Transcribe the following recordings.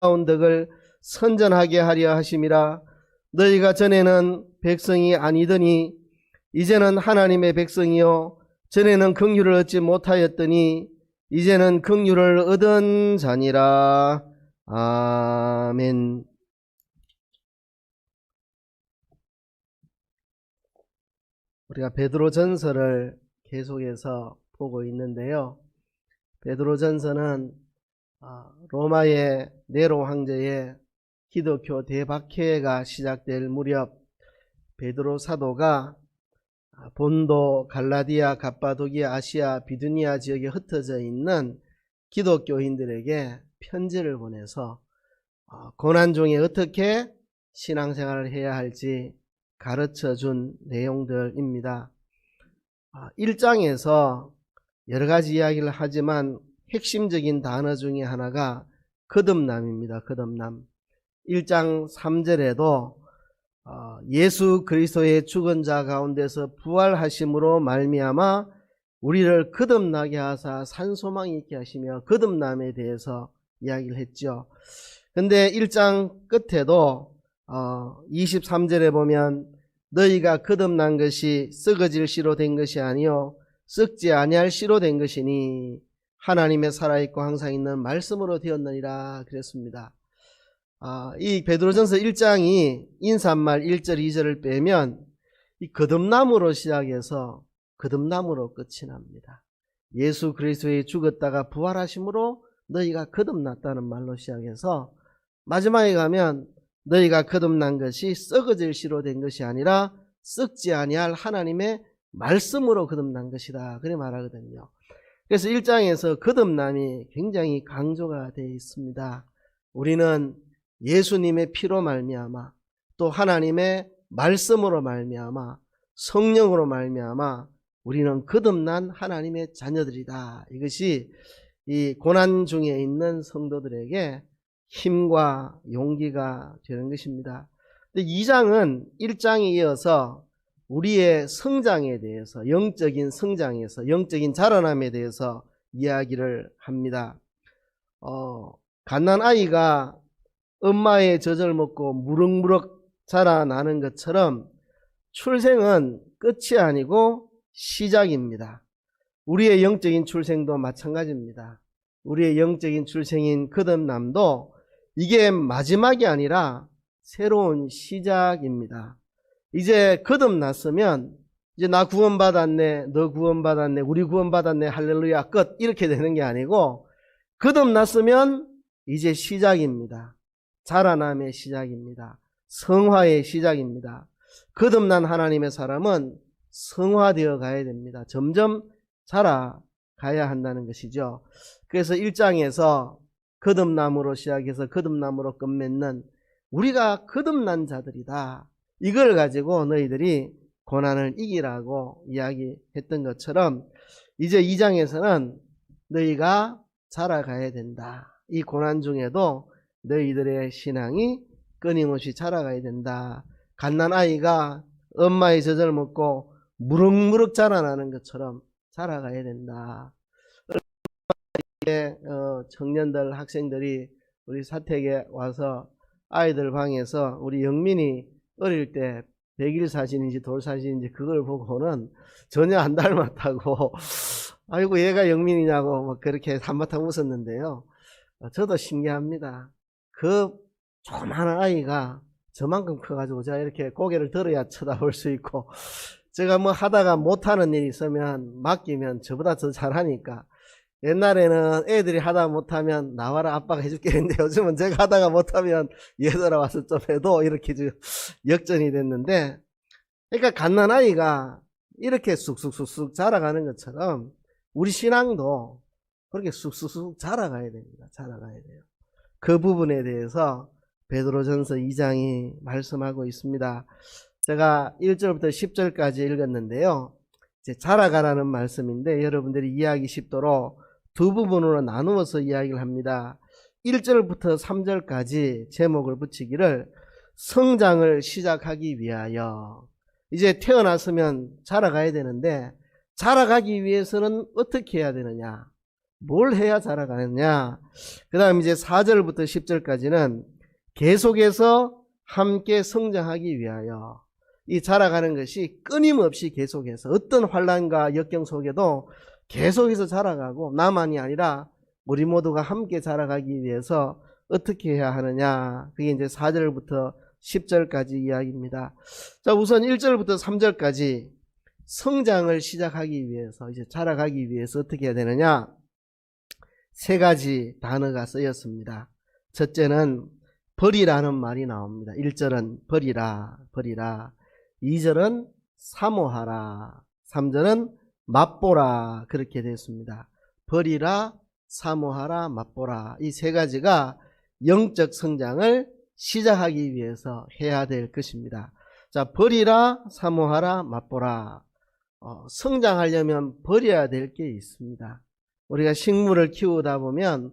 나온 덕을 선전하게 하려 하심이라. 너희가 전에는 백성이 아니더니 이제는 하나님의 백성이요 전에는 긍휼을 얻지 못하였더니 이제는 긍휼을 얻은 자니라. 아멘. 우리가 베드로전서를 계속해서 보고 있는데요. 베드로전서는 로마의 네로 황제의 기독교 대박해가 시작될 무렵 베드로 사도가 본도, 갈라디아, 갑바도기아, 아시아, 비두니아 지역에 흩어져 있는 기독교인들에게 편지를 보내서 고난 중에 어떻게 신앙생활을 해야 할지 가르쳐 준 내용들입니다. 1장에서 여러 가지 이야기를 하지만 핵심적인 단어 중에 하나가 거듭남입니다. 거듭남. 1장 3절에도 예수 그리스도의 죽은 자 가운데서 부활하심으로 말미암아 우리를 거듭나게 하사 산소망 있게 하시며 거듭남에 대해서 이야기를 했죠. 근데 1장 끝에도 23절에 보면 너희가 거듭난 것이 썩어질 씨로 된 것이 아니요 썩지 아니할 씨로 된 것이니 하나님의 살아있고 항상 있는 말씀으로 되었느니라 그랬습니다. 이 베드로전서 1장이 인사말 1절 2절을 빼면 이 거듭남으로 시작해서 거듭남으로 끝이 납니다. 예수 그리스도의 죽었다가 부활하심으로 너희가 거듭났다는 말로 시작해서 마지막에 가면 너희가 거듭난 것이 썩어질 씨로 된 것이 아니라 썩지 아니할 하나님의 말씀으로 거듭난 것이다 그렇게 말하거든요. 그래서 1장에서 거듭남이 굉장히 강조가 되어 있습니다. 우리는 예수님의 피로 말미암아 또 하나님의 말씀으로 말미암아 성령으로 말미암아 우리는 거듭난 하나님의 자녀들이다. 이것이 이 고난 중에 있는 성도들에게 힘과 용기가 되는 것입니다. 근데 2장은 1장에 이어서 우리의 성장에 대해서 영적인 성장에서 영적인 자라남에 대해서 이야기를 합니다. 갓난아이가 엄마의 젖을 먹고 무럭무럭 자라나는 것처럼 출생은 끝이 아니고 시작입니다. 우리의 영적인 출생도 마찬가지입니다. 우리의 영적인 출생인 거듭남도 이게 마지막이 아니라 새로운 시작입니다. 이제 거듭났으면 이제 나 구원받았네, 너 구원받았네, 우리 구원받았네, 할렐루야 끝 이렇게 되는 게 아니고 거듭났으면 이제 시작입니다. 자라남의 시작입니다. 성화의 시작입니다. 거듭난 하나님의 사람은 성화되어 가야 됩니다. 점점 자라가야 한다는 것이죠. 그래서 1장에서 거듭남으로 시작해서 거듭남으로 끝맺는 우리가 거듭난 자들이다. 이걸 가지고 너희들이 고난을 이기라고 이야기했던 것처럼 이제 2장에서는 너희가 자라가야 된다. 이 고난 중에도 너희들의 신앙이 끊임없이 자라가야 된다. 갓난아이가 엄마의 젖을 먹고 무럭무럭 자라나는 것처럼 자라가야 된다. 청년들 학생들이 우리 사택에 와서 아이들 방에서 우리 영민이 어릴 때 백일 사진인지 돌 사진인지 그걸 보고는 전혀 안 닮았다고 아이고 얘가 영민이냐고 막 그렇게 한바탕 웃었는데요. 저도 신기합니다. 그 조그마한 아이가 저만큼 커가지고 제가 이렇게 고개를 들어야 쳐다볼 수 있고 제가 뭐 하다가 못하는 일이 있으면 맡기면 저보다 더 잘하니까 옛날에는 애들이 하다 못하면 나와라 아빠가 해줄게 했는데 요즘은 제가 하다가 못하면 얘들아 와서 좀 해도 이렇게 역전이 됐는데 그러니까 갓난아이가 이렇게 쑥쑥쑥쑥 자라가는 것처럼 우리 신앙도 그렇게 쑥쑥쑥 자라가야 됩니다. 자라가야 돼요. 그 부분에 대해서 베드로전서 2장이 말씀하고 있습니다. 제가 1절부터 10절까지 읽었는데요. 이제 자라가라는 말씀인데 여러분들이 이해하기 쉽도록 두 부분으로 나누어서 이야기를 합니다. 1절부터 3절까지 제목을 붙이기를 성장을 시작하기 위하여. 이제 태어났으면 자라가야 되는데 자라가기 위해서는 어떻게 해야 되느냐. 뭘 해야 자라가느냐. 그 다음 이제 4절부터 10절까지는 계속해서 함께 성장하기 위하여, 이 자라가는 것이 끊임없이 계속해서 어떤 환난과 역경 속에도 계속해서 자라가고, 나만이 아니라 우리 모두가 함께 자라가기 위해서 어떻게 해야 하느냐. 그게 이제 4절부터 10절까지 이야기입니다. 자, 우선 1절부터 3절까지 성장을 시작하기 위해서, 이제 자라가기 위해서 어떻게 해야 되느냐. 세 가지 단어가 쓰였습니다. 첫째는 버리라는 말이 나옵니다. 1절은 버리라, 버리라. 2절은 사모하라. 3절은 맛보라. 그렇게 됐습니다. 버리라, 사모하라, 맛보라. 이 세 가지가 영적 성장을 시작하기 위해서 해야 될 것입니다. 자, 버리라, 사모하라, 맛보라. 성장하려면 버려야 될 게 있습니다. 우리가 식물을 키우다 보면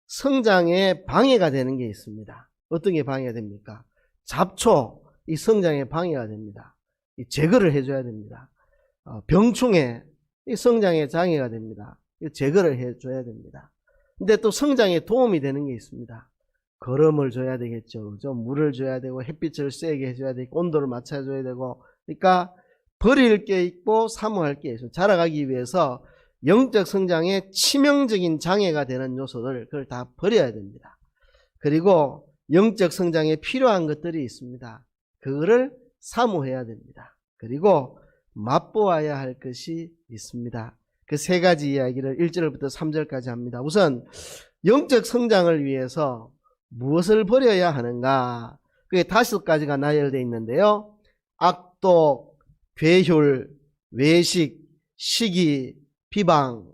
성장에 방해가 되는 게 있습니다. 어떤 게 방해가 됩니까? 잡초, 이 성장에 방해가 됩니다. 이 제거를 해줘야 됩니다. 병충해, 이 성장에 장애가 됩니다. 제거를 해줘야 됩니다. 근데 또 성장에 도움이 되는 게 있습니다. 거름을 줘야 되겠죠. 그죠? 물을 줘야 되고, 햇빛을 세게 해줘야 되고, 온도를 맞춰줘야 되고. 그러니까 버릴 게 있고 사모할 게 있어요. 자라가기 위해서 영적 성장에 치명적인 장애가 되는 요소들, 그걸 다 버려야 됩니다. 그리고 영적 성장에 필요한 것들이 있습니다. 그거를 사모해야 됩니다. 그리고 맛보아야 할 것이 있습니다. 그 세 가지 이야기를 1절부터 3절까지 합니다. 우선 영적 성장을 위해서 무엇을 버려야 하는가? 그게 5가지가 나열되어 있는데요. 악독, 괴휼, 외식, 시기, 비방,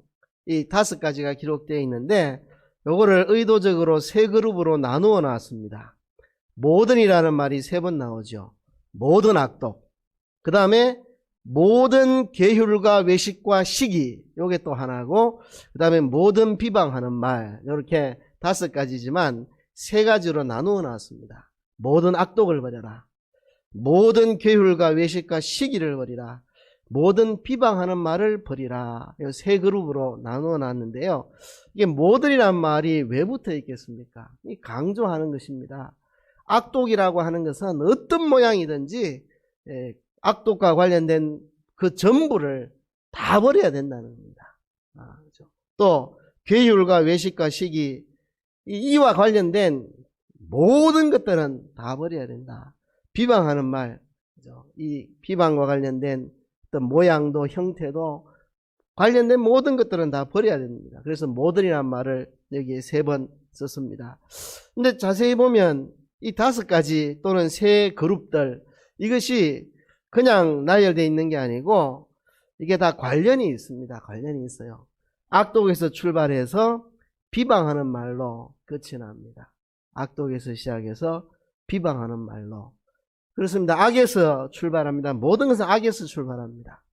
이 5가지가 기록되어 있는데, 요거를 의도적으로 세 그룹으로 나누어 놨습니다. 모든이라는 말이 3번 나오죠. 모든 악독. 그 다음에 모든 괴휼과 외식과 시기, 요게 또 하나고, 그 다음에 모든 비방하는 말, 요렇게 5가지지만 3가지로 나누어 놨습니다. 모든 악독을 버려라. 모든 괴휼과 외식과 시기를 버리라. 모든 비방하는 말을 버리라. 이 3그룹으로 나누어 놨는데요. 이게 모든이란 말이 왜 붙어 있겠습니까? 이 강조하는 것입니다. 악독이라고 하는 것은 어떤 모양이든지 악독과 관련된 그 전부를 다 버려야 된다는 겁니다. 그렇죠? 또 괴휼과 외식과 시기, 이와 관련된 모든 것들은 다 버려야 된다. 비방하는 말, 그렇죠? 이 비방과 관련된 어떤 모양도 형태도 관련된 모든 것들은 다 버려야 됩니다. 그래서 모든이란 말을 여기에 3번 썼습니다. 근데 자세히 보면 이 5가지 또는 3그룹들, 이것이 그냥 나열되어 있는 게 아니고 이게 다 관련이 있습니다. 관련이 있어요. 악독에서 출발해서 비방하는 말로 끝이 납니다. 악독에서 시작해서 비방하는 말로. 그렇습니다. 악에서 출발합니다. 모든 것은 악에서 출발합니다.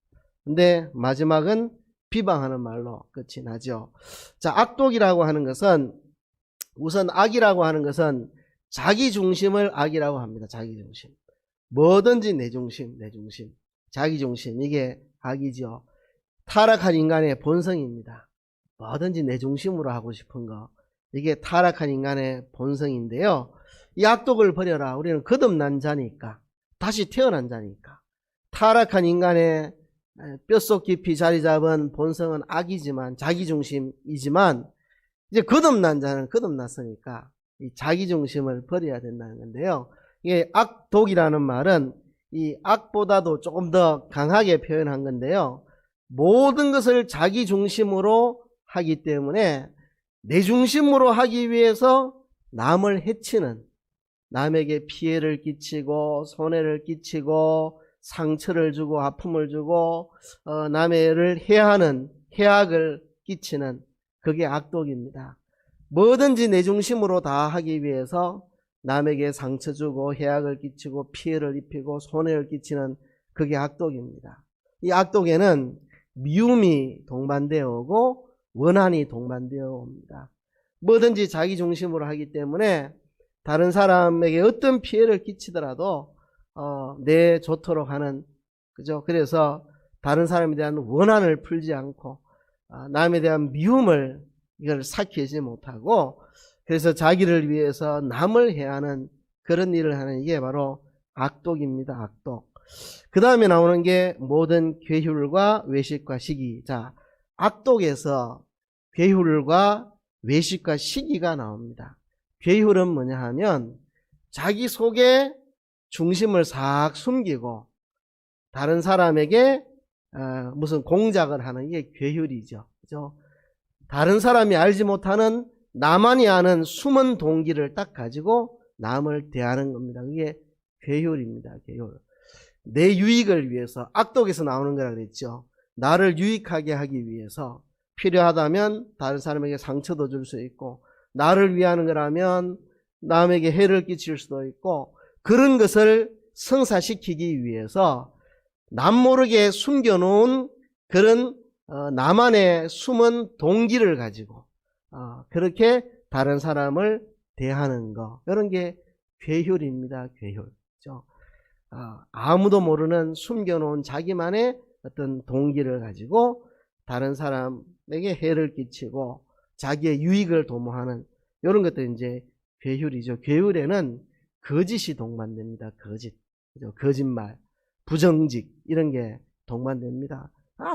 근데 마지막은 비방하는 말로 끝이 나죠. 자, 악독이라고 하는 것은, 우선 악이라고 하는 것은 자기 중심을 악이라고 합니다. 자기 중심. 뭐든지 내 중심, 내 중심. 자기 중심, 이게 악이죠. 타락한 인간의 본성입니다. 뭐든지 내 중심으로 하고 싶은 거, 이게 타락한 인간의 본성인데요. 이 악독을 버려라. 우리는 거듭난 자니까, 다시 태어난 자니까. 타락한 인간의 뼛속 깊이 자리 잡은 본성은 악이지만, 자기중심이지만, 이제 거듭난 자는 거듭났으니까 이 자기중심을 버려야 된다는 건데요. 이게 악독이라는 말은 이 악보다도 조금 더 강하게 표현한 건데요. 모든 것을 자기중심으로 하기 때문에 내 중심으로 하기 위해서 남을 해치는, 남에게 피해를 끼치고 손해를 끼치고 상처를 주고 아픔을 주고 남의를 해하는, 해악을 끼치는, 그게 악독입니다. 뭐든지 내 중심으로 다 하기 위해서 남에게 상처 주고 해악을 끼치고 피해를 입히고 손해를 끼치는, 그게 악독입니다. 이 악독에는 미움이 동반되어 오고 원한이 동반되어 옵니다. 뭐든지 자기 중심으로 하기 때문에 다른 사람에게 어떤 피해를 끼치더라도 내 좋도록 하는, 그죠? 그래서 다른 사람에 대한 원한을 풀지 않고 남에 대한 미움을 이걸 삭히지 못하고, 그래서 자기를 위해서 남을 해하는 그런 일을 하는 이게 바로 악독입니다. 악독. 그 다음에 나오는 게 모든 괴휼과 외식과 시기. 자, 악독에서 괴휼과 외식과 시기가 나옵니다. 괴휼은 뭐냐 하면 자기 속에 중심을 싹 숨기고 다른 사람에게 무슨 공작을 하는 게 괴휼이죠. 그죠? 다른 사람이 알지 못하는 나만이 아는 숨은 동기를 딱 가지고 남을 대하는 겁니다. 그게 괴휼입니다. 괴휼. 내 유익을 위해서, 악독에서 나오는 거라 그랬죠. 나를 유익하게 하기 위해서 필요하다면 다른 사람에게 상처도 줄 수 있고, 나를 위하는 거라면 남에게 해를 끼칠 수도 있고, 그런 것을 성사시키기 위해서 남 모르게 숨겨놓은 그런 나만의 숨은 동기를 가지고 그렇게 다른 사람을 대하는 거, 이런 게 괴휼입니다. 괴휼. 그렇죠? 아무도 모르는 숨겨놓은 자기만의 어떤 동기를 가지고 다른 사람에게 해를 끼치고 자기의 유익을 도모하는 이런 것들 이제 괴휼이죠. 괴휼에는 거짓이 동반됩니다. 거짓, 그죠? 거짓말, 부정직 이런 게 동반됩니다.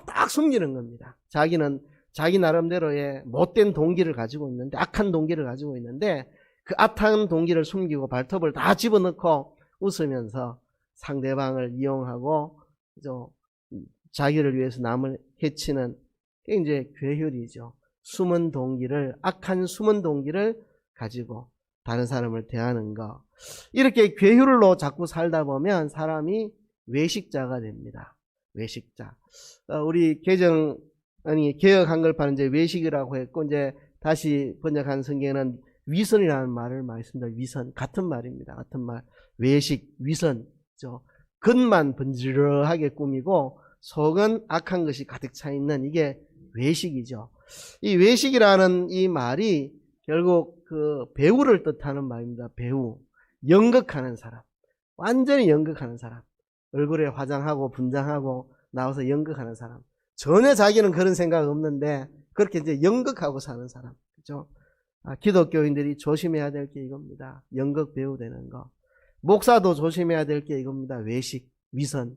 딱 숨기는 겁니다. 자기는 자기 나름대로의 못된 동기를 가지고 있는데, 악한 동기를 가지고 있는데 그 악한 동기를 숨기고 발톱을 다 집어넣고 웃으면서 상대방을 이용하고 자기를 위해서 남을 해치는 게 이제 괴휼이죠. 숨은 동기를, 악한 숨은 동기를 가지고 다른 사람을 대하는 거. 이렇게 괴휼로 자꾸 살다 보면 사람이 외식자가 됩니다. 외식자. 우리 개혁 한글판은 이제 외식이라고 했고, 이제 다시 번역한 성경에는 위선이라는 말을 많이 씁니다. 위선. 같은 말입니다. 같은 말. 외식, 위선. 겉만 번지르르하게 꾸미고 속은 악한 것이 가득 차 있는, 이게 외식이죠. 이 외식이라는 이 말이 결국 그 배우를 뜻하는 말입니다. 배우. 연극하는 사람. 완전히 연극하는 사람. 얼굴에 화장하고 분장하고 나와서 연극하는 사람. 전혀 자기는 그런 생각 없는데 그렇게 이제 연극하고 사는 사람. 그죠? 기독교인들이 조심해야 될 게 이겁니다. 연극 배우 되는 거. 목사도 조심해야 될 게 이겁니다. 외식, 위선,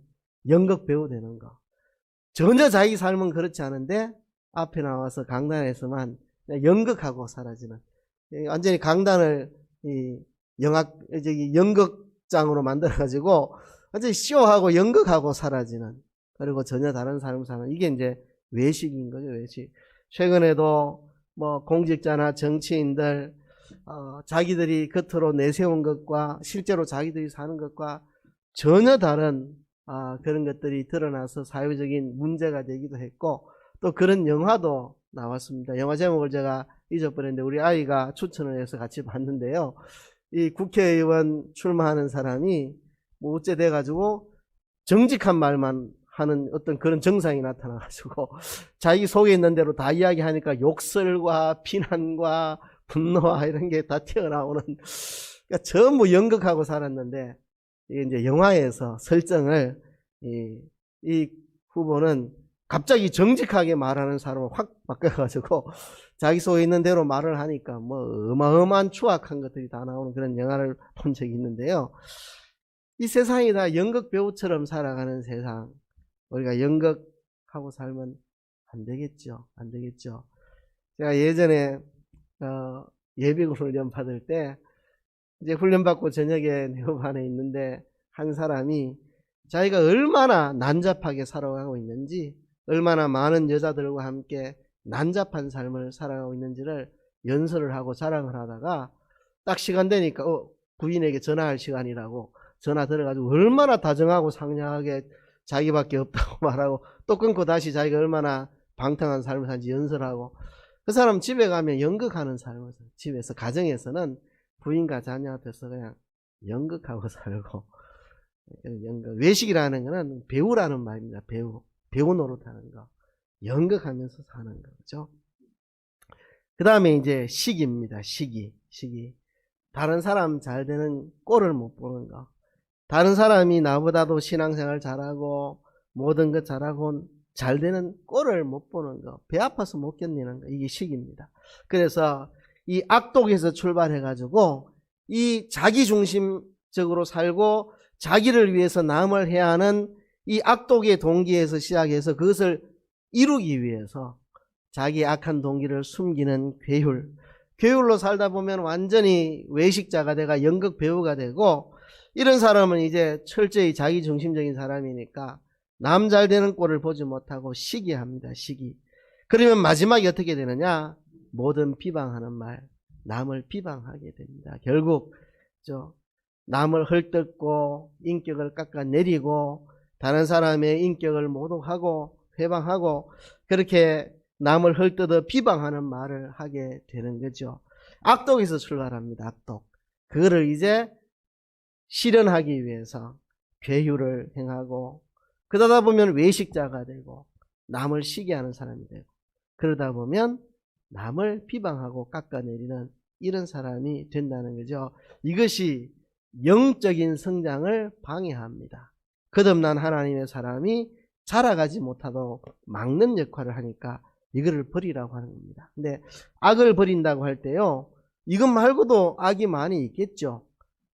연극 배우 되는 거. 전혀 자기 삶은 그렇지 않은데 앞에 나와서 강단에서만 연극하고 사라지는, 완전히 강단을 연극장으로 만들어가지고 완전히 쇼하고 연극하고 사라지는, 그리고 전혀 다른 삶을 사는, 이게 이제 외식인 거죠. 외식. 최근에도 뭐 공직자나 정치인들 자기들이 겉으로 내세운 것과 실제로 자기들이 사는 것과 전혀 다른 그런 것들이 드러나서 사회적인 문제가 되기도 했고, 또 그런 영화도 나왔습니다. 영화 제목을 제가 잊어버렸는데 우리 아이가 추천을 해서 같이 봤는데요. 이 국회의원 출마하는 사람이 뭐 어째 돼가지고 정직한 말만 하는 어떤 그런 정상이 나타나가지고 자기 속에 있는 대로 다 이야기하니까 욕설과 비난과 분노와 이런 게 다 튀어나오는, 그러니까 전부 연극하고 살았는데, 이게 이제 영화에서 설정을 이 후보는 갑자기 정직하게 말하는 사람을 확 바꿔가지고 자기 속에 있는 대로 말을 하니까 뭐 어마어마한 추악한 것들이 다 나오는 그런 영화를 본 적이 있는데요. 이 세상이 다 연극 배우처럼 살아가는 세상, 우리가 연극하고 살면 안 되겠죠. 안 되겠죠. 제가 예전에 예비군 훈련 받을 때 이제 훈련 받고 저녁에 내후반에 있는데 한 사람이 자기가 얼마나 난잡하게 살아가고 있는지, 얼마나 많은 여자들과 함께 난잡한 삶을 살아가고 있는지를 연설을 하고 자랑을 하다가 딱 시간 되니까 부인에게 전화할 시간이라고 전화 들어가지고 얼마나 다정하고 상냥하게 자기밖에 없다고 말하고 또 끊고 다시 자기가 얼마나 방탕한 삶을 사는지 연설하고, 그 사람 집에 가면 연극하는 삶을, 집에서 가정에서는 부인과 자녀 앞에서 그냥 연극하고 살고, 연극. 외식이라는 거는 배우라는 말입니다. 배우 노릇하는 거, 연극하면서 사는 거죠. 그 다음에 이제 시기입니다. 시기. 다른 사람 잘 되는 꼴을 못 보는 거. 다른 사람이 나보다도 신앙생활 잘하고 모든 것 잘하고 잘 되는 꼴을 못 보는 거, 배 아파서 못 견디는 거, 이게 시기입니다. 그래서 이 악독에서 출발해가지고 이 자기중심적으로 살고 자기를 위해서 남을 해야 하는 이 악독의 동기에서 시작해서 그것을 이루기 위해서 자기의 악한 동기를 숨기는 괴율. 괴율로 살다 보면 완전히 외식자가 돼가 연극 배우가 되고, 이런 사람은 이제 철저히 자기중심적인 사람이니까 남 잘 되는 꼴을 보지 못하고 시기합니다. 시기. 그러면 마지막에 어떻게 되느냐? 모든 비방하는 말, 남을 비방하게 됩니다. 결국 남을 헐뜯고 인격을 깎아내리고 다른 사람의 인격을 모독하고 회방하고 그렇게 남을 헐뜯어 비방하는 말을 하게 되는 거죠. 악독에서 출발합니다. 악독. 그거를 이제 실현하기 위해서 괴유를 행하고, 그러다 보면 외식자가 되고 남을 시기하는 사람이 되고, 그러다 보면 남을 비방하고 깎아내리는 이런 사람이 된다는 거죠. 이것이 영적인 성장을 방해합니다. 거듭난 하나님의 사람이 자라가지 못하도록 막는 역할을 하니까 이거를 버리라고 하는 겁니다. 근데 악을 버린다고 할 때요, 이것 말고도 악이 많이 있겠죠.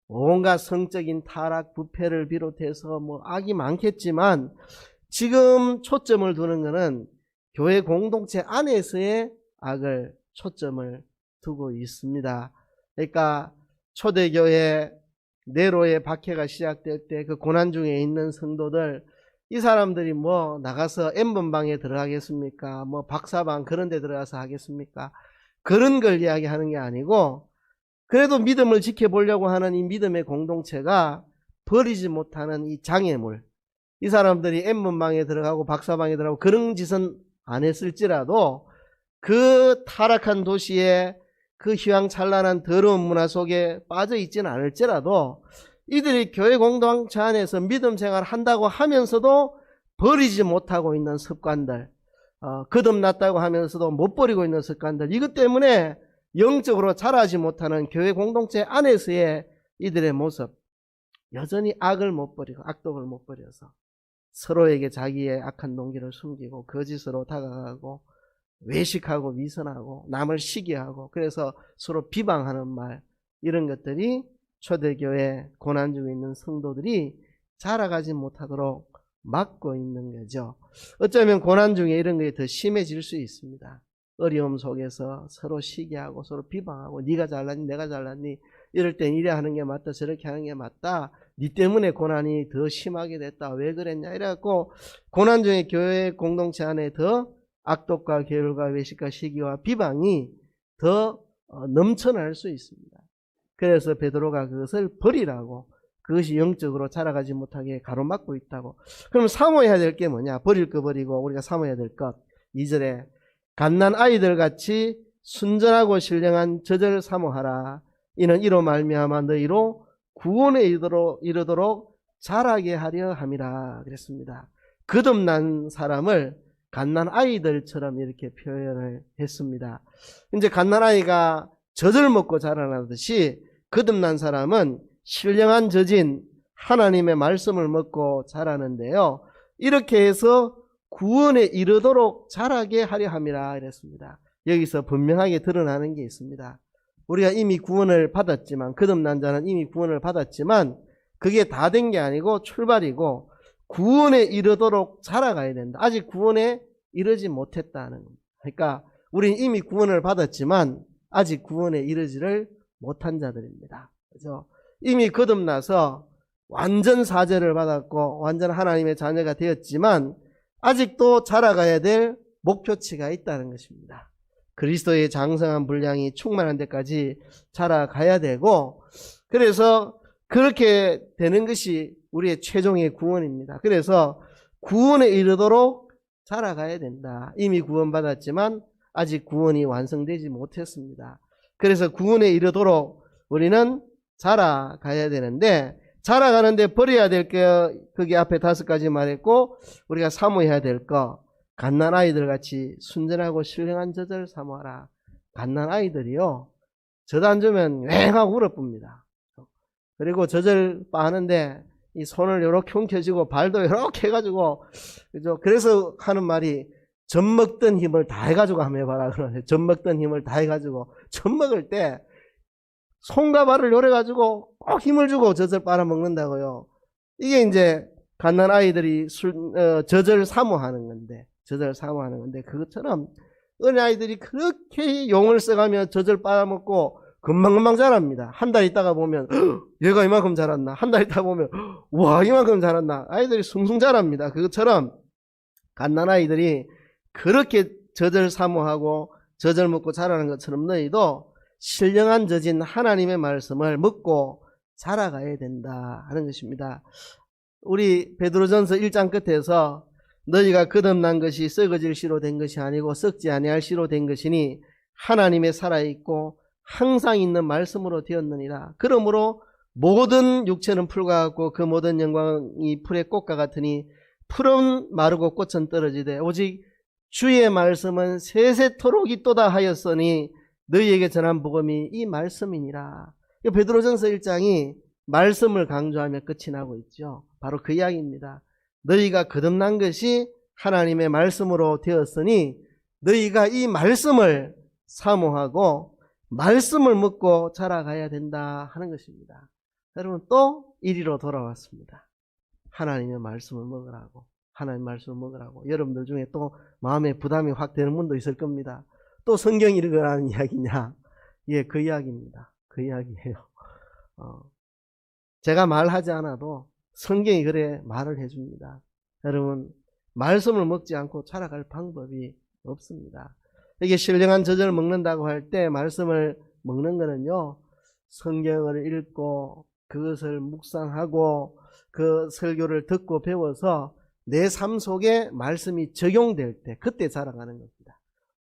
온갖 성적인 타락, 부패를 비롯해서 악이 많겠지만, 지금 초점을 두는 것은 교회 공동체 안에서의 악을 초점을 두고 있습니다. 그러니까 초대교회 네로의 박해가 시작될 때 그 고난 중에 있는 성도들, 이 사람들이 나가서 N번방에 들어가겠습니까? 박사방 그런 데 들어가서 하겠습니까? 그런 걸 이야기하는 게 아니고, 그래도 믿음을 지켜보려고 하는 이 믿음의 공동체가 버리지 못하는 이 장애물, 이 사람들이 N번방에 들어가고 박사방에 들어가고 그런 짓은 안 했을지라도 그 타락한 도시에 그 휘황찬란한 더러운 문화 속에 빠져 있지는 않을지라도 이들이 교회 공동체 안에서 믿음 생활을 한다고 하면서도 버리지 못하고 있는 습관들, 거듭났다고 하면서도 못 버리고 있는 습관들, 이것 때문에 영적으로 자라지 못하는 교회 공동체 안에서의 이들의 모습, 여전히 악을 못 버리고 악독을 못 버려서 서로에게 자기의 악한 동기를 숨기고 거짓으로 다가가고 외식하고 위선하고 남을 시기하고 그래서 서로 비방하는 말, 이런 것들이 초대교회 고난 중에 있는 성도들이 자라가지 못하도록 막고 있는 거죠. 어쩌면 고난 중에 이런 게 더 심해질 수 있습니다. 어려움 속에서 서로 시기하고 서로 비방하고 네가 잘났니 내가 잘났니, 이럴 땐 이래 하는 게 맞다 저렇게 하는 게 맞다, 네 때문에 고난이 더 심하게 됐다 왜 그랬냐, 이래갖고 고난 중에 교회 공동체 안에 더 악독과 게을과 외식과 시기와 비방이 더 넘쳐날 수 있습니다. 그래서 베드로가 그것을 버리라고, 그것이 영적으로 자라가지 못하게 가로막고 있다고. 그럼 사모해야 될 게 뭐냐? 버릴 거 버리고 우리가 사모해야 될 것. 2절에 갓난 아이들 같이 순전하고 신령한 젖을 사모하라. 이는 이로 말미암아 너희로 구원에 이르도록 자라게 하려 함이라 그랬습니다. 거듭난 사람을 갓난 아이들처럼 이렇게 표현을 했습니다. 이제 갓난 아이가 젖을 먹고 자라나듯이 거듭난 사람은 신령한 젖인 하나님의 말씀을 먹고 자라는데요, 이렇게 해서 구원에 이르도록 자라게 하려 함이라 이랬습니다. 여기서 분명하게 드러나는 게 있습니다. 우리가 이미 구원을 받았지만, 거듭난 자는 이미 구원을 받았지만 그게 다 된 게 아니고 출발이고 구원에 이르도록 자라가야 된다. 아직 구원에 이르지 못했다는 겁니다. 그러니까 우리는 이미 구원을 받았지만 아직 구원에 이르지를 못한 자들입니다. 그죠? 이미 거듭나서 완전 사죄를 받았고 완전 하나님의 자녀가 되었지만 아직도 자라가야 될 목표치가 있다는 것입니다. 그리스도의 장성한 분량이 충만한 데까지 자라가야 되고, 그래서 그렇게 되는 것이 우리의 최종의 구원입니다. 그래서 구원에 이르도록 자라가야 된다. 이미 구원받았지만 아직 구원이 완성되지 못했습니다. 그래서 구원에 이르도록 우리는 자라가야 되는데, 자라가는데 버려야 될 게 거기 앞에 5가지 말했고, 우리가 사모해야 될 거, 갓난 아이들 같이 순전하고 신령한 젖을 사모하라. 갓난 아이들이요, 젖 안 주면 왱 하고 울어봅니다. 그리고 젖을 빠는데 이 손을 요렇게 움켜쥐고 발도 요렇게 해가지고, 그죠? 그래서 하는 말이 젖 먹던 힘을 다 해가지고 한번 해봐라. 그러네. 젖 먹던 힘을 다 해가지고, 젖 먹을 때 손과 발을 요래가지고 꼭 힘을 주고 젖을 빨아먹는다고요. 이게 이제 갓난 아이들이 젖을 사모하는 건데, 그것처럼 어린아이들이 그렇게 용을 써가며 젖을 빨아먹고 금방금방 자랍니다. 한 달 있다가 보면 얘가 이만큼 자랐나, 한 달 있다가 보면 와 이만큼 자랐나. 아이들이 숭숭 자랍니다. 그것처럼 갓난아이들이 그렇게 젖을 사모하고 젖을 먹고 자라는 것처럼 너희도 신령한 젖인 하나님의 말씀을 먹고 자라가야 된다 하는 것입니다. 우리 베드로전서 1장 끝에서 너희가 거듭난 것이 썩어질 씨로 된 것이 아니고 썩지 아니할 씨로 된 것이니 하나님의 살아있고 항상 있는 말씀으로 되었느니라. 그러므로 모든 육체는 풀과 같고 그 모든 영광이 풀의 꽃과 같으니 풀은 마르고 꽃은 떨어지되 오직 주의 말씀은 세세토록 있도다 하였으니 너희에게 전한 복음이 이 말씀이니라. 베드로전서 1장이 말씀을 강조하며 끝이 나고 있죠. 바로 그 이야기입니다. 너희가 거듭난 것이 하나님의 말씀으로 되었으니 너희가 이 말씀을 사모하고 말씀을 먹고 자라가야 된다 하는 것입니다. 여러분 또 이리로 돌아왔습니다. 하나님의 말씀을 먹으라고. 하나님의 말씀을 먹으라고. 여러분들 중에 또 마음에 부담이 확 되는 분도 있을 겁니다. 또 성경 읽으라는 이야기냐? 예, 그 이야기입니다. 그 이야기예요. 제가 말하지 않아도 성경이 그래 말을 해줍니다. 여러분 말씀을 먹지 않고 자라갈 방법이 없습니다. 이게 신령한 젖을 먹는다고 할 때 말씀을 먹는 거는요, 성경을 읽고 그것을 묵상하고 그 설교를 듣고 배워서 내 삶 속에 말씀이 적용될 때 그때 자라가는 겁니다.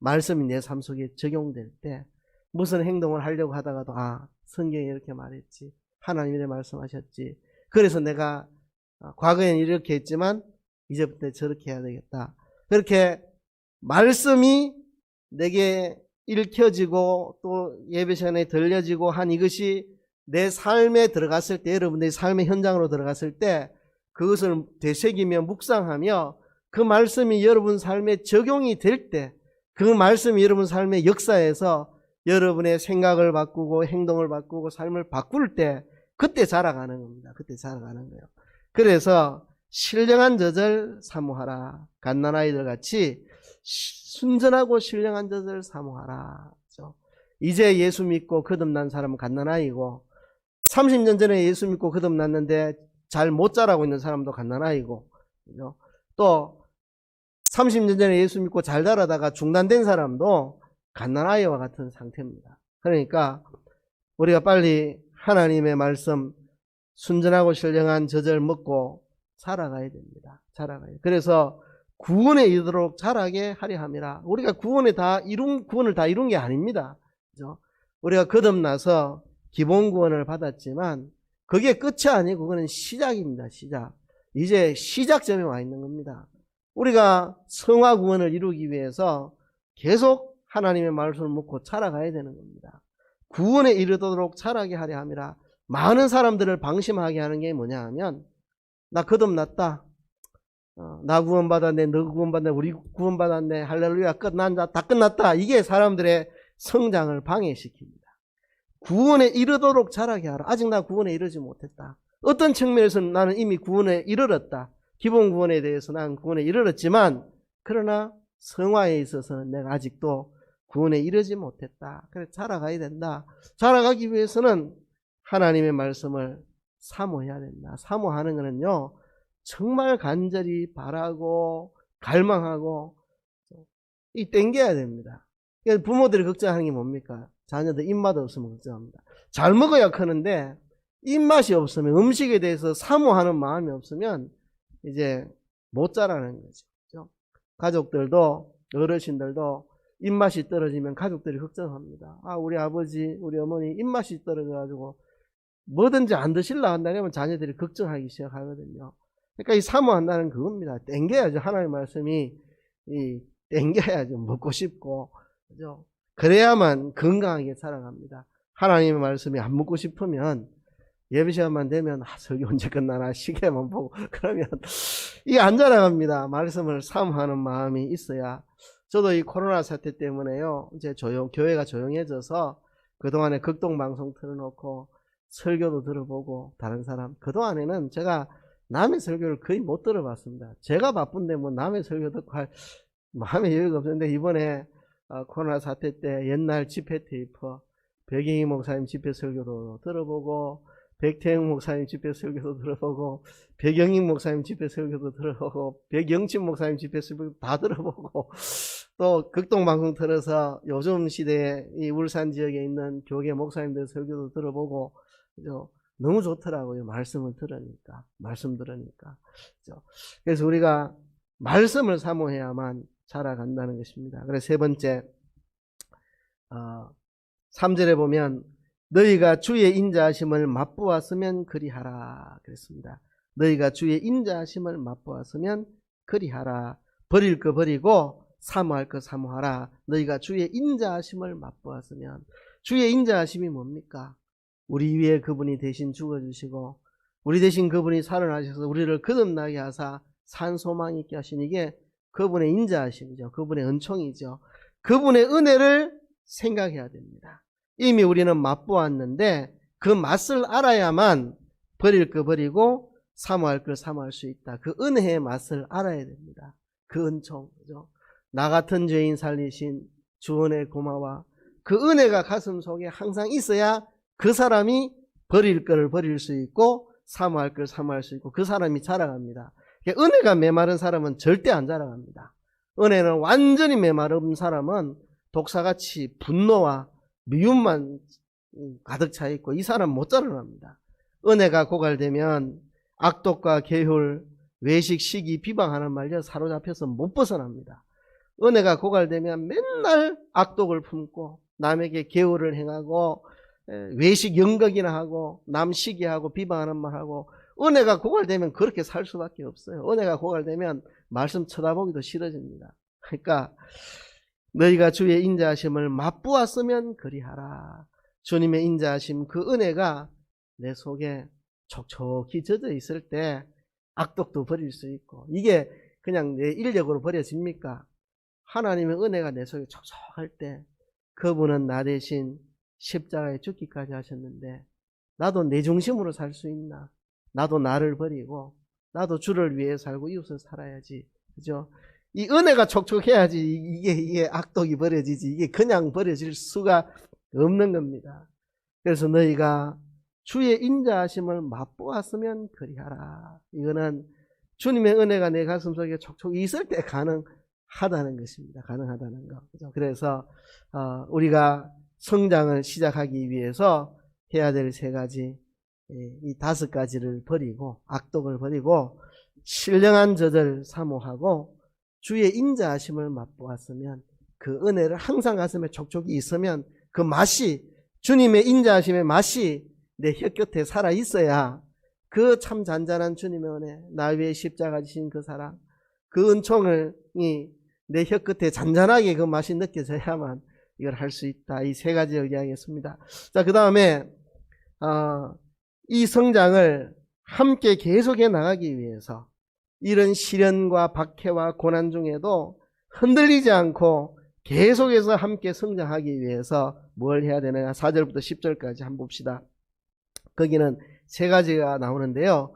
말씀이 내 삶 속에 적용될 때 무슨 행동을 하려고 하다가도 성경이 이렇게 말했지, 하나님이 이렇게 말씀하셨지, 그래서 내가 과거에는 이렇게 했지만 이제부터 저렇게 해야 되겠다. 그렇게 말씀이 내게 읽혀지고 또 예배 시간에 들려지고 한 이것이 내 삶에 들어갔을 때, 여러분들의 삶의 현장으로 들어갔을 때 그것을 되새기며 묵상하며 그 말씀이 여러분 삶에 적용이 될 때, 그 말씀이 여러분 삶의 역사에서 여러분의 생각을 바꾸고 행동을 바꾸고 삶을 바꿀 때 그때 자라가는 겁니다. 그때 자라가는 거예요. 그래서 신령한 젖을 사모하라. 갓난아이들 같이 순전하고 신령한 젖을 사모하라. 그렇죠? 이제 예수 믿고 거듭난 사람은 갓난아이고 30년 전에 예수 믿고 거듭났는데 잘 못 자라고 있는 사람도 갓난아이고, 그렇죠? 또 30년 전에 예수 믿고 잘 자라다가 중단된 사람도 갓난아이와 같은 상태입니다. 그러니까 우리가 빨리 하나님의 말씀 순전하고 신령한 젖을 먹고 자라가야 됩니다. 자라가야. 그래서 구원에 이르도록 자라게 하려 함이라. 우리가 구원을 다 이룬 게 아닙니다. 그죠? 우리가 거듭나서 기본 구원을 받았지만 그게 끝이 아니고 그거는 시작입니다. 시작. 이제 시작점에 와 있는 겁니다. 우리가 성화 구원을 이루기 위해서 계속 하나님의 말씀을 먹고 자라가야 되는 겁니다. 구원에 이르도록 자라게 하려 함이라. 많은 사람들을 방심하게 하는 게 뭐냐 하면, 나 거듭났다, 나 구원받았네, 너 구원받았네, 우리 구원받았네, 할렐루야, 다 끝났다. 이게 사람들의 성장을 방해시킵니다. 구원에 이르도록 자라게 하라. 아직 나 구원에 이르지 못했다. 어떤 측면에서는 나는 이미 구원에 이르렀다. 기본 구원에 대해서 나는 구원에 이르렀지만 그러나 성화에 있어서는 내가 아직도 구원에 이르지 못했다. 그래서 자라가야 된다. 자라가기 위해서는 하나님의 말씀을 사모해야 된다. 사모하는 것은요, 정말 간절히 바라고 갈망하고 땡겨야 됩니다. 그러니까 부모들이 걱정하는 게 뭡니까? 자녀들 입맛 없으면 걱정합니다. 잘 먹어야 크는데 입맛이 없으면, 음식에 대해서 사모하는 마음이 없으면 이제 못 자라는 거죠. 가족들도, 어르신들도 입맛이 떨어지면 가족들이 걱정합니다. 우리 아버지, 우리 어머니 입맛이 떨어져가지고 뭐든지 안 드실라 한다면 자녀들이 걱정하기 시작하거든요. 그러니까 이 사모한다는 그겁니다. 땡겨야죠. 하나님의 말씀이 땡겨야죠. 먹고 싶고, 그죠? 그래야만 건강하게 살아갑니다. 하나님의 말씀이 안 먹고 싶으면 예배 시간만 되면 설교 언제 끝나나 시계만 보고 그러면 이게 안 자라갑니다. 말씀을 사모하는 마음이 있어야. 저도 이 코로나 사태 때문에요, 이제 교회가 조용해져서 그동안에 극동방송 틀어놓고 설교도 들어보고 다른 사람, 그동안에는 제가 남의 설교를 거의 못 들어봤습니다. 제가 바쁜데 뭐 남의 설교 듣고 할 마음의 여유가 없었는데, 이번에 코로나 사태 때 옛날 집회 테이프, 백영희 목사님 집회 설교도 들어보고, 백태영 목사님 집회 설교도 들어보고, 백영익 목사님 집회 설교도 들어보고, 백영친 목사님 집회 설교도 다 들어보고, 또 극동방송 틀어서 요즘 시대에 이 울산 지역에 있는 교계 목사님들 설교도 들어보고, 그죠? 너무 좋더라고요. 말씀을 들으니까. 말씀 들으니까. 그죠? 그래서 우리가 말씀을 사모해야만 자라간다는 것입니다. 그래서 세 번째, 3절에 보면 너희가 주의 인자하심을 맛보았으면 그리하라 그랬습니다. 너희가 주의 인자하심을 맛보았으면 그리하라. 버릴 거 버리고 사모할 거 사모하라. 너희가 주의 인자하심을 맛보았으면. 주의 인자하심이 뭡니까? 우리 위에 그분이 대신 죽어주시고 우리 대신 그분이 살아나셔서 우리를 거듭나게 하사 산 소망 있게 하신, 이게 그분의 인자하심이죠. 그분의 은총이죠. 그분의 은혜를 생각해야 됩니다. 이미 우리는 맛보았는데 그 맛을 알아야만 버릴 거 버리고 사모할 걸 사모할 수 있다. 그 은혜의 맛을 알아야 됩니다. 그 은총, 그죠? 나 같은 죄인 살리신 주 은혜 고마워. 그 은혜가 가슴 속에 항상 있어야 그 사람이 버릴 걸 버릴 수 있고 사모할 걸 사모할 수 있고 그 사람이 자라갑니다. 은혜가 메마른 사람은 절대 안 자라갑니다. 은혜는 완전히 메마른 사람은 독사같이 분노와 미움만 가득 차 있고 이 사람 못 자라납니다. 은혜가 고갈되면 악독과 계율, 외식, 시기, 비방하는 말려 사로잡혀서 못 벗어납니다. 은혜가 고갈되면 맨날 악독을 품고 남에게 계율을 행하고 외식 연극이나 하고 남 시기하고 비방하는 말하고, 은혜가 고갈되면 그렇게 살 수밖에 없어요. 은혜가 고갈되면 말씀 쳐다보기도 싫어집니다. 그러니까 너희가 주의 인자하심을 맛보았으면 그리하라. 주님의 인자하심, 그 은혜가 내 속에 촉촉히 젖어 있을 때 악독도 버릴 수 있고, 이게 그냥 내 인력으로 버려집니까? 하나님의 은혜가 내 속에 촉촉할 때 그분은 나 대신 십자가에 죽기까지 하셨는데 나도 내 중심으로 살 수 있나? 나도 나를 버리고 나도 주를 위해 살고 이웃을 살아야지. 그죠? 이 은혜가 촉촉해야지 이게 악독이 버려지지. 이게 그냥 버려질 수가 없는 겁니다. 그래서 너희가 주의 인자하심을 맛보았으면 그리하라. 이거는 주님의 은혜가 내 가슴 속에 촉촉히 있을 때 가능하다는 것입니다. 가능하다는 거. 그죠? 그래서 우리가 성장을 시작하기 위해서 해야 될 세 가지, 이 5가지를 버리고 악독을 버리고 신령한 젖을 사모하고 주의 인자하심을 맛보았으면, 그 은혜를 항상 가슴에 촉촉히 있으면 그 맛이, 주님의 인자하심의 맛이 내 혀끝에 살아있어야 그 참 잔잔한 주님의 은혜, 나 위에 십자가 지신 그 사랑, 그 은총이 내 혀끝에 잔잔하게 그 맛이 느껴져야만 이걸 할 수 있다. 이 3가지를 이야기했습니다. 자, 그 다음에 이 성장을 함께 계속해 나가기 위해서 이런 시련과 박해와 고난 중에도 흔들리지 않고 계속해서 함께 성장하기 위해서 뭘 해야 되느냐. 4절부터 10절까지 한번 봅시다. 거기는 3가지가 나오는데요.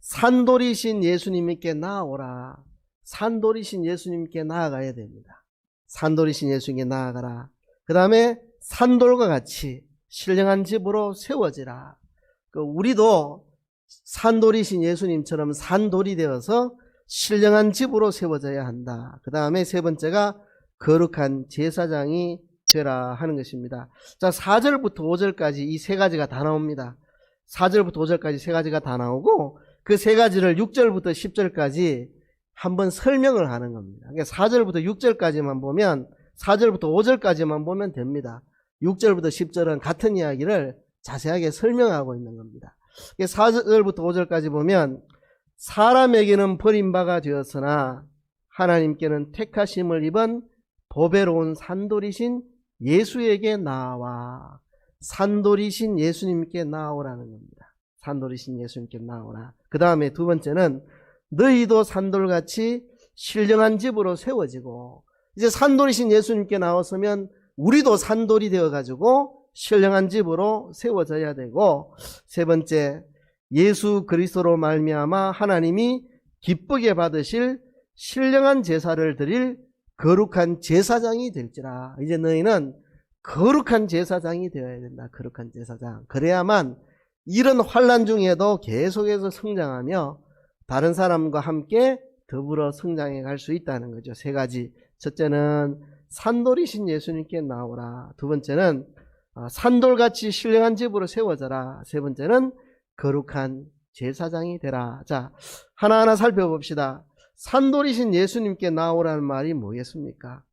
산돌이신 예수님께 나아오라. 산돌이신 예수님께 나아가야 됩니다. 산돌이신 예수님께 나아가라. 그 다음에 산돌과 같이 신령한 집으로 세워지라. 우리도 산돌이신 예수님처럼 산돌이 되어서 신령한 집으로 세워져야 한다. 그 다음에 3번째가 거룩한 제사장이 되라 하는 것입니다. 자, 4절부터 5절까지 이 3가지가 다 나옵니다. 4절부터 5절까지 3가지가 다 나오고 그 3가지를 6절부터 10절까지 한번 설명을 하는 겁니다. 그러니까 4절부터 6절까지만 보면, 4절부터 5절까지만 보면 됩니다. 6절부터 10절은 같은 이야기를 자세하게 설명하고 있는 겁니다. 4절부터 5절까지 보면 사람에게는 버림바가 되었으나 하나님께는 택하심을 입은 보배로운 산돌이신 예수에게 나아와. 산돌이신 예수님께 나아오라는 겁니다. 산돌이신 예수님께 나오라. 그 다음에 두 번째는 너희도 산돌같이 신령한 집으로 세워지고, 이제 산돌이신 예수님께 나왔으면 우리도 산돌이 되어가지고 신령한 집으로 세워져야 되고, 세 번째, 예수 그리스도로 말미암아 하나님이 기쁘게 받으실 신령한 제사를 드릴 거룩한 제사장이 될지라. 이제 너희는 거룩한 제사장이 되어야 된다. 거룩한 제사장. 그래야만 이런 환난 중에도 계속해서 성장하며 다른 사람과 함께 더불어 성장해 갈 수 있다는 거죠. 세 가지. 첫째는 산돌이신 예수님께 나오라. 두 번째는 산돌같이 신령한 집으로 세워져라. 세 번째는 거룩한 제사장이 되라. 자, 하나하나 살펴봅시다. 산돌이신 예수님께 나오라는 말이 뭐겠습니까?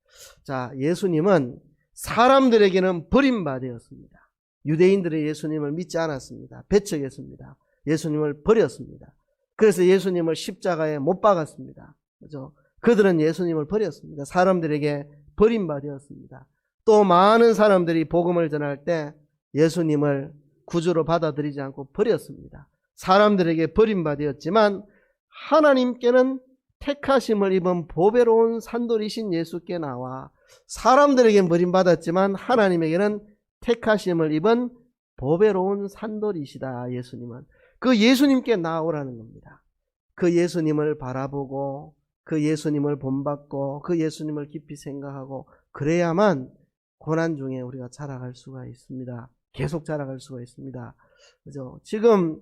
자, 예수님은 사람들에게는 버림받았습니다. 유대인들의 예수님을 믿지 않았습니다. 배척했습니다. 예수님을 버렸습니다. 그래서 예수님을 십자가에 못 박았습니다. 그죠? 그들은 예수님을 버렸습니다. 사람들에게 버림받았습니다. 또 많은 사람들이 복음을 전할 때 예수님을 구주로 받아들이지 않고 버렸습니다. 사람들에게 버림받았지만 하나님께는 택하심을 입은 보배로운 산돌이신 예수께 나와, 사람들에게는 버림받았지만 하나님에게는 택하심을 입은 보배로운 산돌이시다. 예수님은 그 예수님께 나오라는 겁니다. 그 예수님을 바라보고 그 예수님을 본받고 그 예수님을 깊이 생각하고, 그래야만 고난 중에 우리가 자라갈 수가 있습니다. 계속 자라갈 수가 있습니다. 그죠? 지금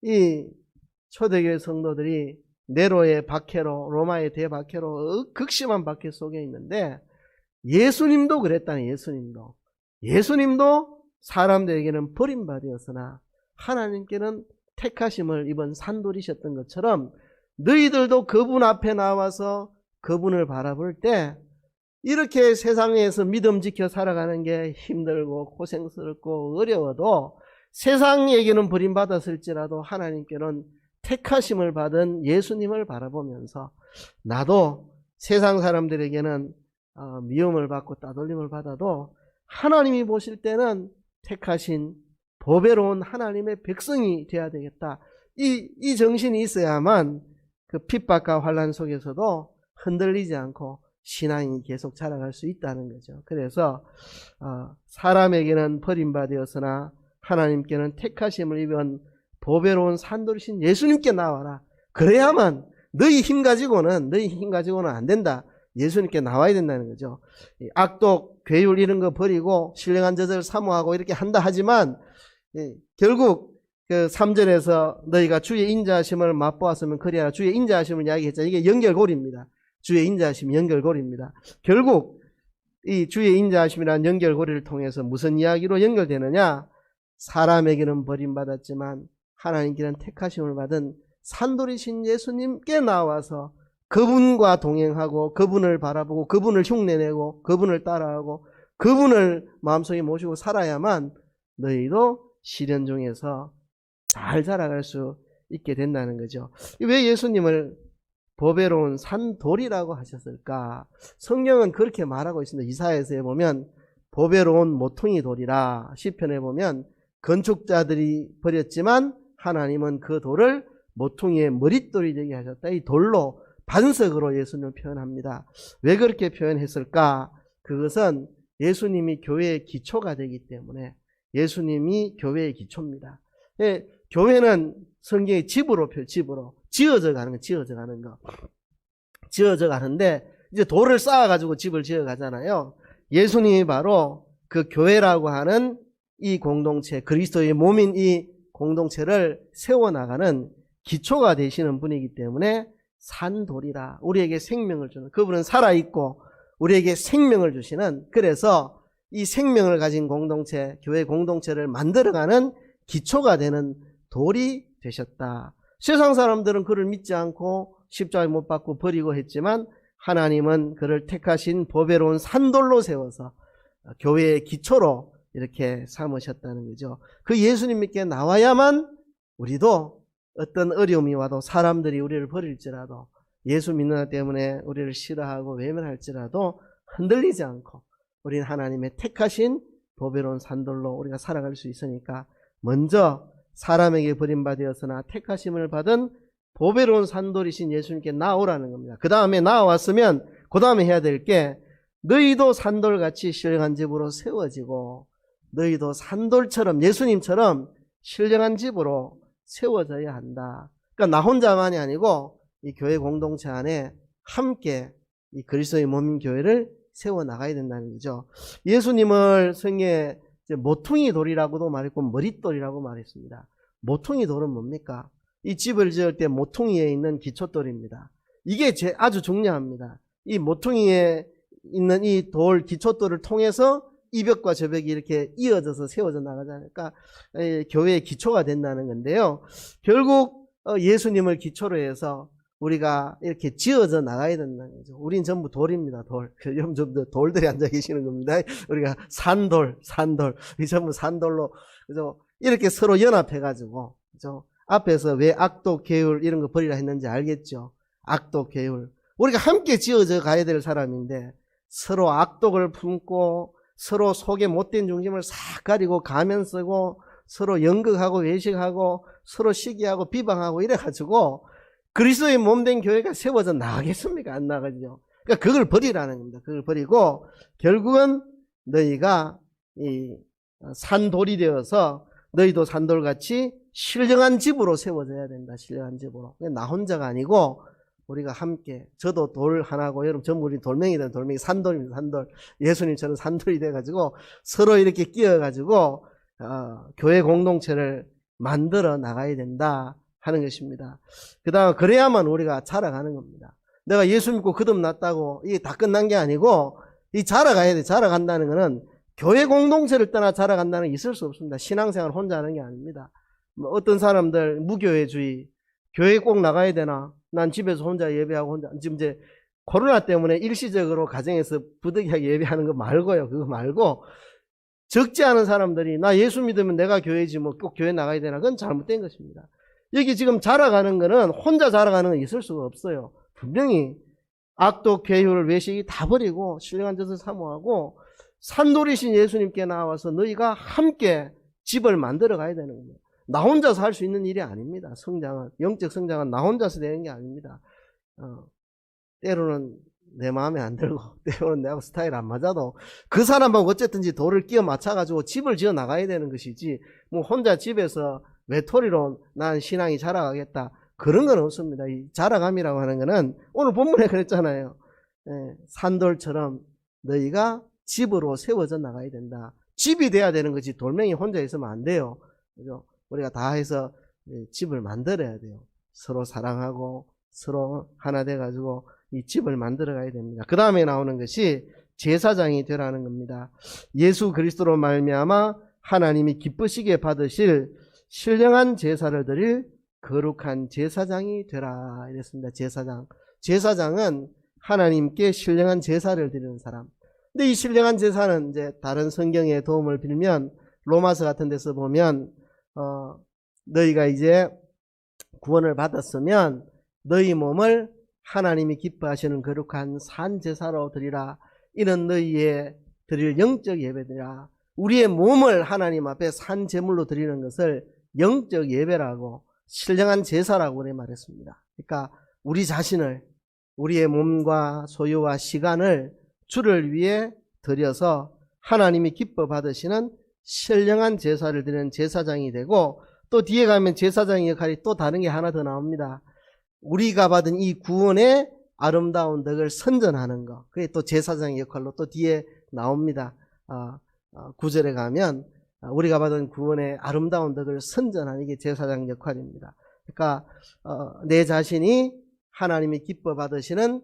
이 초대교회 성도들이 네로의 박해로, 로마의 대박해로 극심한 박해 속에 있는데, 예수님도 그랬다니. 예수님도 사람들에게는 버림받았으나 하나님께는 택하심을 입은 산돌이셨던 것처럼 너희들도 그분 앞에 나와서 그분을 바라볼 때 이렇게 세상에서 믿음 지켜 살아가는 게 힘들고 고생스럽고 어려워도, 세상에게는 버림받았을지라도 하나님께는 택하심을 받은 예수님을 바라보면서 나도 세상 사람들에게는 미움을 받고 따돌림을 받아도 하나님이 보실 때는 택하신 보배로운 하나님의 백성이 되어야 되겠다. 이 정신이 있어야만 그 핍박과 환난 속에서도 흔들리지 않고 신앙이 계속 자라갈 수 있다는 거죠. 그래서 사람에게는 버림받았으나 하나님께는 택하심을 입은 보배로운 산돌이신 예수님께 나와라. 그래야만 너희 힘 가지고는 안 된다. 예수님께 나와야 된다는 거죠. 악독, 괴율 이런 거 버리고 신령한 저절 사모하고 이렇게 한다 하지만 결국 그 3절에서 너희가 주의 인자하심을 맛보았으면 그리하라. 주의 인자하심을 이야기했잖아요. 이게 연결고리입니다. 주의 인자하심 연결고리입니다. 결국 이 주의 인자하심이라는 연결고리를 통해서 무슨 이야기로 연결되느냐? 사람에게는 버림받았지만 하나님께는 택하심을 받은 산돌이신 예수님께 나와서 그분과 동행하고 그분을 바라보고 그분을 흉내내고 그분을 따라하고 그분을 마음속에 모시고 살아야만 너희도 시련 중에서 잘 자라갈 수 있게 된다는 거죠. 왜 예수님을 보배로운 산돌이라고 하셨을까? 성경은 그렇게 말하고 있습니다. 이사야서에 보면 보배로운 모퉁이 돌이라, 시편에 보면 건축자들이 버렸지만 하나님은 그 돌을 모퉁이의 머릿돌이 되게 하셨다. 이 돌로, 반석으로 예수님을 표현합니다. 왜 그렇게 표현했을까? 그것은 예수님이 교회의 기초가 되기 때문에, 예수님이 교회의 기초입니다. 교회는 성경의 집으로 지어져 가는 거. 지어져 가는데, 이제 돌을 쌓아가지고 집을 지어 가잖아요. 예수님이 바로 그 교회라고 하는 이 공동체, 그리스도의 몸인 이 공동체를 세워나가는 기초가 되시는 분이기 때문에 산돌이라, 우리에게 생명을 주는, 그분은 살아있고 우리에게 생명을 주시는, 그래서 이 생명을 가진 공동체, 교회 공동체를 만들어가는 기초가 되는 돌이 되셨다. 세상 사람들은 그를 믿지 않고 십자가에 못 박고 버리고 했지만 하나님은 그를 택하신 보배로운 산돌로 세워서 교회의 기초로 이렇게 삼으셨다는 거죠. 그 예수님께 나와야만 우리도 어떤 어려움이 와도, 사람들이 우리를 버릴지라도, 예수 믿는 것 때문에 우리를 싫어하고 외면할지라도 흔들리지 않고 우리는 하나님의 택하신 보배로운 산돌로 우리가 살아갈 수 있으니까 먼저 사람에게 버림받았으나 택하심을 받은 보배로운 산돌이신 예수님께 나오라는 겁니다. 그 다음에 나와왔으면 그 다음에 해야 될 게 너희도 산돌같이 신령한 집으로 세워지고 너희도 산돌처럼 예수님처럼 신령한 집으로 세워져야 한다. 그러니까 나 혼자만이 아니고 이 교회 공동체 안에 함께 이 그리스도의 몸인 교회를 세워나가야 된다는 거죠. 예수님을 성경에 모퉁이 돌이라고도 말했고 머릿돌이라고 말했습니다. 모퉁이 돌은 뭡니까? 이 집을 지을 때 모퉁이에 있는 기초돌입니다. 이게 아주 중요합니다. 이 모퉁이에 있는 이 돌 기초돌을 통해서 이 벽과 저 벽이 이렇게 이어져서 세워져 나가잖아요. 그러니까 교회의 기초가 된다는 건데요. 결국 예수님을 기초로 해서 우리가 이렇게 지어져 나가야 된다는 거죠. 우린 전부 돌입니다. 돌. 여러분 전부 돌들이 앉아 계시는 겁니다. 우리가 산돌. 이 전부 산돌로 그죠? 이렇게 서로 연합해가지고 그죠? 앞에서 왜 악독 계율 이런 거 버리라 했는지 알겠죠? 악독 계율. 우리가 함께 지어져 가야 될 사람인데 서로 악독을 품고 서로 속에 못된 중심을 싹 가리고 가면 쓰고 서로 연극하고 외식하고 서로 시기하고 비방하고 이래가지고 그리스도의 몸된 교회가 세워져 나가겠습니까? 안 나가죠. 그러니까 그걸 버리라는 겁니다. 그걸 버리고 결국은 너희가 이 산돌이 되어서 너희도 산돌같이 신령한 집으로 세워져야 된다. 신령한 집으로. 나 혼자가 아니고 우리가 함께 저도 돌 하나고 여러분 전부 우리 돌멩이다. 돌멩이 산돌입니다. 산돌. 예수님처럼 산돌이 돼가지고 서로 이렇게 끼어가지고 교회 공동체를 만들어 나가야 된다 하는 것입니다. 그 다음 그래야만 우리가 자라가는 겁니다. 내가 예수 믿고 거듭났다고 이게 다 끝난 게 아니고 이 자라가야 돼. 자라간다는 것은 교회 공동체를 떠나 자라간다는 게 있을 수 없습니다. 신앙생활 혼자 하는 게 아닙니다. 뭐 어떤 사람들 무교회주의 교회 꼭 나가야 되나? 난 집에서 혼자 예배하고 혼자 지금 이제 코로나 때문에 일시적으로 가정에서 부득이하게 예배하는 거 말고요. 그거 말고 적지 않은 사람들이 나 예수 믿으면 내가 교회지 뭐 꼭 교회 나가야 되나? 그건 잘못된 것입니다. 여기 지금 자라가는 거는 혼자 자라가는 건 있을 수가 없어요. 분명히 악독, 계율, 외식이 다 버리고 신령한 것을 사모하고 산돌이신 예수님께 나와서 너희가 함께 집을 만들어 가야 되는 겁니다. 나 혼자서 할 수 있는 일이 아닙니다. 성장은 영적 성장은 나 혼자서 되는 게 아닙니다. 때로는 내 마음에 안 들고 때로는 내하고 스타일 안 맞아도 그 사람하고 어쨌든지 돌을 끼워 맞춰가지고 집을 지어 나가야 되는 것이지 뭐 혼자 집에서 외톨이로 난 신앙이 자라가겠다 그런 건 없습니다. 이 자라감이라고 하는 거는 오늘 본문에 그랬잖아요. 산돌처럼 너희가 집으로 세워져 나가야 된다. 집이 돼야 되는 거지 돌멩이 혼자 있으면 안 돼요. 그죠? 우리가 다 해서 집을 만들어야 돼요. 서로 사랑하고 서로 하나 돼가지고 이 집을 만들어 가야 됩니다. 그 다음에 나오는 것이 제사장이 되라는 겁니다. 예수 그리스도로 말미암아 하나님이 기쁘시게 받으실 신령한 제사를 드릴 거룩한 제사장이 되라 이랬습니다. 제사장은 하나님께 신령한 제사를 드리는 사람. 근데 이 신령한 제사는 이제 다른 성경의 도움을 빌면 로마서 같은 데서 보면 너희가 이제 구원을 받았으면 너희 몸을 하나님이 기뻐하시는 거룩한 산 제사로 드리라. 이는 너희의 드릴 영적 예배들이라. 우리의 몸을 하나님 앞에 산 제물로 드리는 것을 영적 예배라고 신령한 제사라고 그래 말했습니다. 그러니까 우리 자신을 우리의 몸과 소유와 시간을 주를 위해 드려서 하나님이 기뻐 받으시는 신령한 제사를 드리는 제사장이 되고 또 뒤에 가면 제사장의 역할이 또 다른 게 하나 더 나옵니다. 우리가 받은 이 구원의 아름다운 덕을 선전하는 것. 그게 또 제사장의 역할로 또 뒤에 나옵니다. 9절에 가면 우리가 받은 구원의 아름다운 덕을 선전하는 게 제사장 역할입니다. 그러니까 내 자신이 하나님이 기뻐 받으시는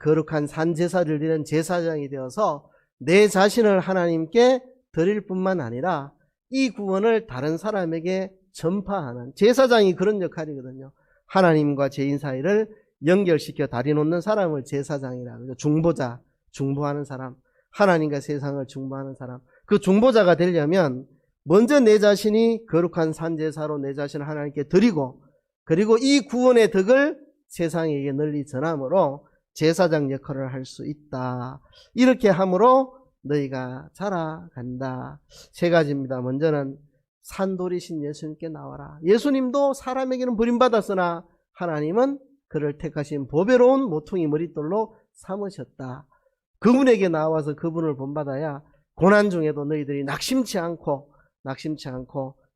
거룩한 산제사를 드리는 제사장이 되어서 내 자신을 하나님께 드릴 뿐만 아니라 이 구원을 다른 사람에게 전파하는 제사장이 그런 역할이거든요. 하나님과 죄인 사이를 연결시켜 다리 놓는 사람을 제사장이라 그러죠. 중보자, 중보하는 사람, 하나님과 세상을 중보하는 사람. 그 중보자가 되려면 먼저 내 자신이 거룩한 산제사로 내 자신을 하나님께 드리고 그리고 이 구원의 덕을 세상에게 널리 전함으로 제사장 역할을 할 수 있다. 이렇게 함으로 너희가 자라간다. 세 가지입니다. 먼저는 산돌이신 예수님께 나와라. 예수님도 사람에게는 버림받았으나 하나님은 그를 택하신 보배로운 모퉁이 머릿돌로 삼으셨다. 그분에게 나와서 그분을 본받아야 고난 중에도 너희들이 낙심치 않고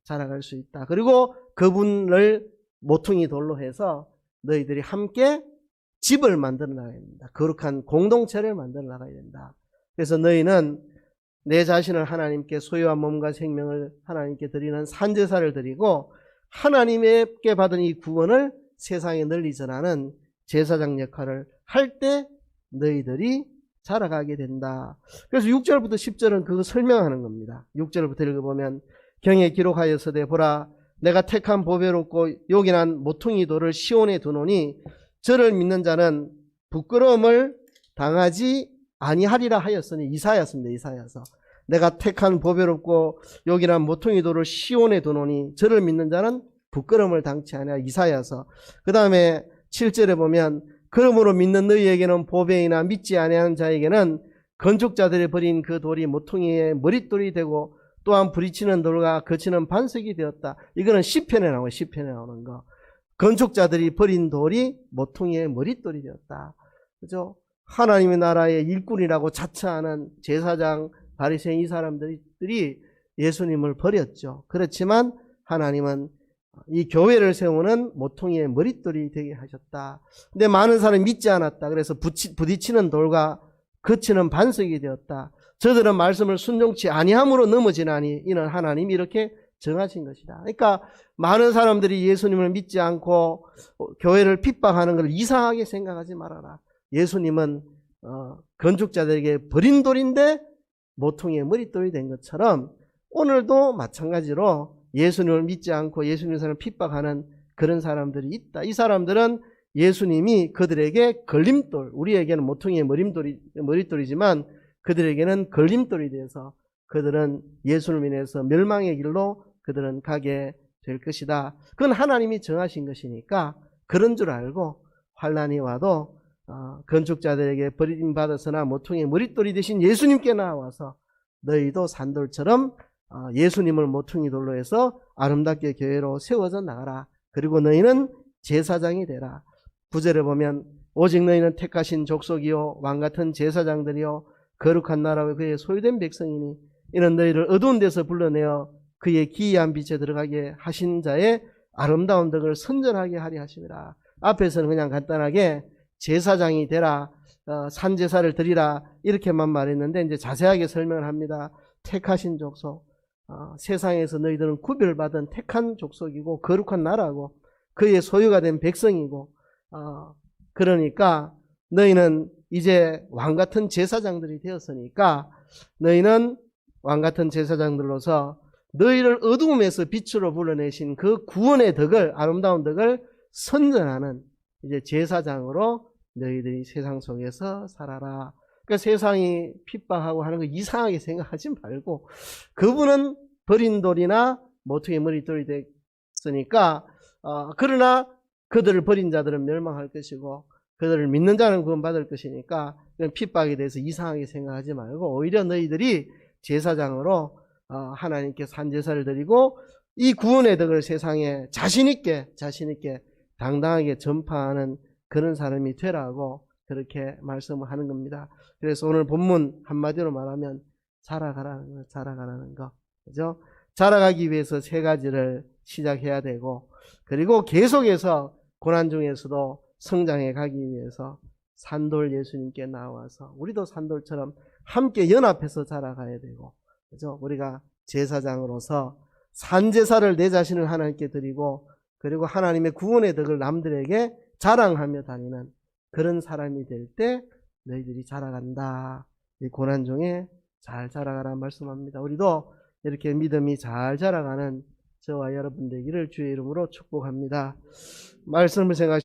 자라갈 수 있다. 그리고 그분을 모퉁이 돌로 해서 너희들이 함께 집을 만들어 나가야 된다. 거룩한 공동체를 만들어 나가야 된다. 그래서 너희는 내 자신을 하나님께 소유한 몸과 생명을 하나님께 드리는 산제사를 드리고 하나님께 받은 이 구원을 세상에 널리 전하는 제사장 역할을 할 때 너희들이 자라가게 된다. 그래서 6절부터 10절은 그거 설명하는 겁니다. 6절부터 읽어보면 경에 기록하였으되 보라 내가 택한 보배롭고 요긴한 모퉁이 돌을 시온에 두노니 저를 믿는 자는 부끄러움을 당하지 아니하리라 하였으니 이사야서입니다. 이사야서. 내가 택한 보배롭고 요긴한 모퉁이 돌을 시온에 두노니 저를 믿는 자는 부끄러움을 당치 아니하. 이사야서. 그 다음에 7절에 보면 그러므로 믿는 너희에게는 보배이나 믿지 아니하는 자에게는 건축자들이 버린 그 돌이 모퉁이의 머릿돌이 되고 또한 부딪히는 돌과 거치는 반석이 되었다. 이거는 시편에 나와요. 시편에 나오는 거. 건축자들이 버린 돌이 모퉁이의 머릿돌이 되었다. 그죠? 하나님의 나라의 일꾼이라고 자처하는 제사장, 바리새인 이 사람들이 예수님을 버렸죠. 그렇지만 하나님은 이 교회를 세우는 모퉁이의 머릿돌이 되게 하셨다. 근데 많은 사람이 믿지 않았다. 그래서 부딪히는 돌과 거치는 반석이 되었다. 저들은 말씀을 순종치 아니함으로 넘어지나니 이는 하나님이 이렇게 정하신 것이다. 그러니까 많은 사람들이 예수님을 믿지 않고 교회를 핍박하는 걸 이상하게 생각하지 말아라. 예수님은 건축자들에게 버린 돌인데 모퉁이의 머릿돌이 된 것처럼 오늘도 마찬가지로 예수님을 믿지 않고 예수님 사람을 핍박하는 그런 사람들이 있다. 이 사람들은 예수님이 그들에게 걸림돌, 우리에게는 모퉁이의 머릿돌이지만 그들에게는 걸림돌이 되어서 그들은 예수를 인해서 멸망의 길로 그들은 가게 될 것이다. 그건 하나님이 정하신 것이니까 그런 줄 알고 환난이 와도 건축자들에게 버림받았으나 모퉁이의 머릿돌이 되신 예수님께 나와서 너희도 산돌처럼 예수님을 모퉁이 돌로 해서 아름답게 교회로 세워져 나가라. 그리고 너희는 제사장이 되라. 9절에 보면 오직 너희는 택하신 족속이요 왕같은 제사장들이요 거룩한 나라와 그의 소유된 백성이니 이는 너희를 어두운 데서 불러내어 그의 기이한 빛에 들어가게 하신 자의 아름다운 덕을 선전하게 하리 하심이라. 앞에서는 그냥 간단하게 제사장이 되라, 산제사를 드리라 이렇게만 말했는데 이제 자세하게 설명을 합니다. 택하신 족속, 세상에서 너희들은 구별받은 택한 족속이고 거룩한 나라고 그의 소유가 된 백성이고 그러니까 너희는 이제 왕같은 제사장들이 되었으니까 너희는 왕같은 제사장들로서 너희를 어두움에서 빛으로 불러내신 그 구원의 덕을, 아름다운 덕을 선전하는 이제 제사장으로 너희들이 세상 속에서 살아라. 그러니까 세상이 핍박하고 하는 거 이상하게 생각하지 말고 그분은 버린 돌이나 모퉁이 머릿돌이 됐으니까 그러나 그들을 버린 자들은 멸망할 것이고 그들을 믿는 자는 구원받을 것이니까 핍박에 대해서 이상하게 생각하지 말고 오히려 너희들이 제사장으로 하나님께 산제사를 드리고 이 구원의 덕을 세상에 자신있게 당당하게 전파하는 그런 사람이 되라고 그렇게 말씀을 하는 겁니다. 그래서 오늘 본문 한마디로 말하면 자라가라는 거. 그죠? 자라가기 위해서 세 가지를 시작해야 되고 그리고 계속해서 고난 중에서도 성장해 가기 위해서 산돌 예수님께 나와서 우리도 산돌처럼 함께 연합해서 자라가야 되고 그죠? 우리가 제사장으로서 산제사를 내 자신을 하나님께 드리고 그리고 하나님의 구원의 덕을 남들에게 자랑하며 다니는 그런 사람이 될 때 너희들이 자라간다. 이 고난 중에 잘 자라가라 말씀합니다. 우리도 이렇게 믿음이 잘 자라가는 저와 여러분 되기를 주의 이름으로 축복합니다. 말씀을 생각